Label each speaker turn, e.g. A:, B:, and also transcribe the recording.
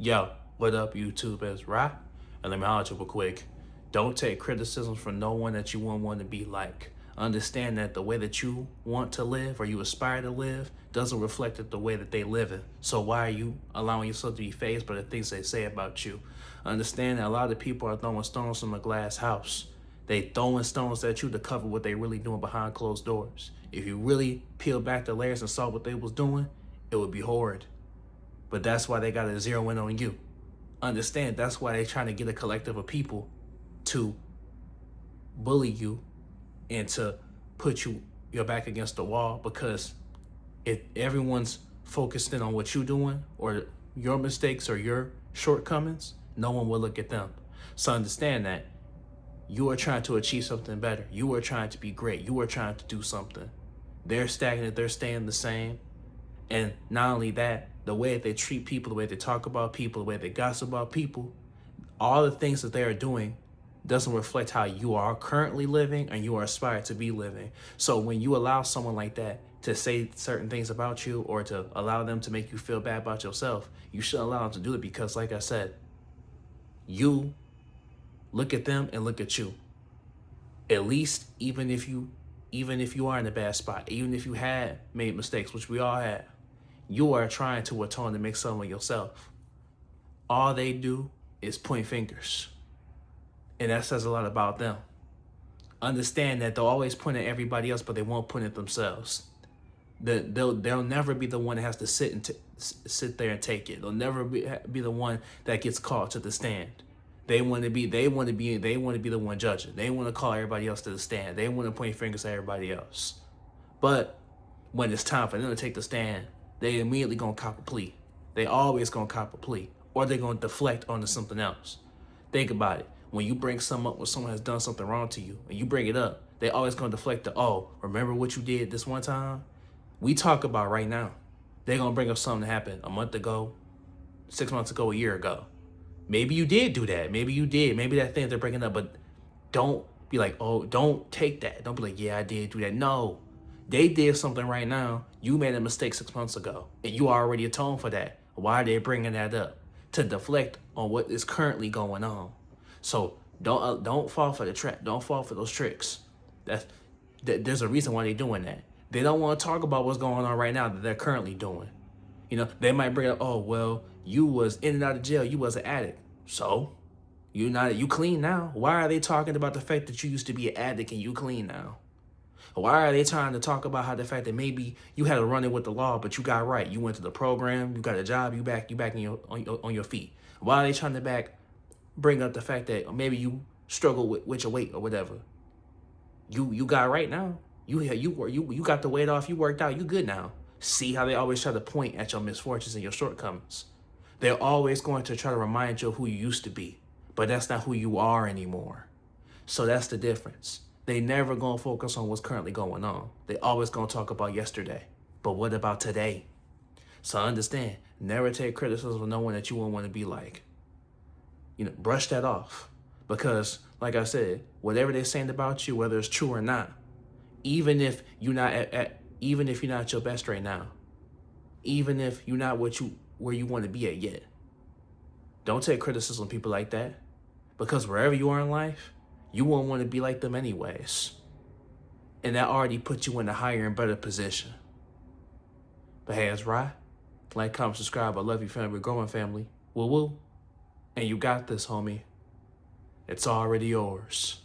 A: Yo, what up, YouTube? It's Rye. And let me holler at you real quick. Don't take criticism from no one that you won't want to be like. Understand that the way that you want to live or you aspire to live doesn't reflect the way that they live it. So why are you allowing yourself to be fazed by the things they say about you? Understand that a lot of people are throwing stones from a glass house. They throwing stones at you to cover what they really doing behind closed doors. If you really peel back the layers and saw what they was doing, it would be horrid. But that's why they got to zero in on you. Understand that's why they're trying to get a collective of people to bully you and to put your back against the wall, because if everyone's focused in on what you're doing or your mistakes or your shortcomings, no one will look at them. So understand that you are trying to achieve something better. You are trying to be great. You are trying to do something. They're stagnant. They're staying the same. And not only that, the way that they treat people, the way they talk about people, the way they gossip about people, all the things that they are doing doesn't reflect how you are currently living and you are aspired to be living. So when you allow someone like that to say certain things about you or to allow them to make you feel bad about yourself, you should allow them to do it, because like I said, you look at them and look at you. At least even if you are in a bad spot, even if you had made mistakes, which we all had, you are trying to atone to make something of yourself. All they do is point fingers. And that says a lot about them. Understand that they'll always point at everybody else, but they won't point at themselves. They'll never be the one that has to sit there and take it. They'll never be the one that gets called to the stand. They want to be the one judging. They want to call everybody else to the stand. They want to point fingers at everybody else. But when it's time for them to take the stand, they immediately gonna cop a plea. They always gonna cop a plea, or they're gonna deflect onto something else. Think about it. When you bring something up when someone has done something wrong to you, and you bring it up, they always gonna deflect to, oh, remember what you did this one time? We talk about right now. They're gonna bring up something that happened a month ago, 6 months ago, a year ago. Maybe you did do that. Maybe you did. Maybe that thing they're bringing up, but don't be like, oh, don't take that. Don't be like, yeah, I did do that. No. They did something right now. You made a mistake 6 months ago, and you already atoned for that. Why are they bringing that up? To deflect on what is currently going on. So don't fall for the trap. Don't fall for those tricks. There's a reason why they're doing that. They don't want to talk about what's going on right now that they're currently doing. You know, they might bring up, oh, well, you was in and out of jail. You was an addict. So you clean now. Why are they talking about the fact that you used to be an addict and you clean now? Why are they trying to talk about how the fact that maybe you had to run it with the law, but you got right? You went to the program, you got a job, you back on your feet. Why are they trying to bring up the fact that maybe you struggle with your weight or whatever? You got right now. You got the weight off. You worked out. You good now. See how they always try to point at your misfortunes and your shortcomings. They're always going to try to remind you of who you used to be, but that's not who you are anymore. So that's the difference. They never gonna focus on what's currently going on. They always gonna talk about yesterday. But what about today? So understand, never take criticism of no one that you won't want to be like. You know, brush that off. Because, like I said, whatever they're saying about you, whether it's true or not, even if you're not even if you're not at your best right now, even if you're not where you want to be at yet, don't take criticism of people like that. Because wherever you are in life, you won't want to be like them anyways. And that already puts you in a higher and better position. But hey, it's Rye. Like, comment, subscribe. I love you, family. We're growing, family. Woo woo. And you got this, homie. It's already yours.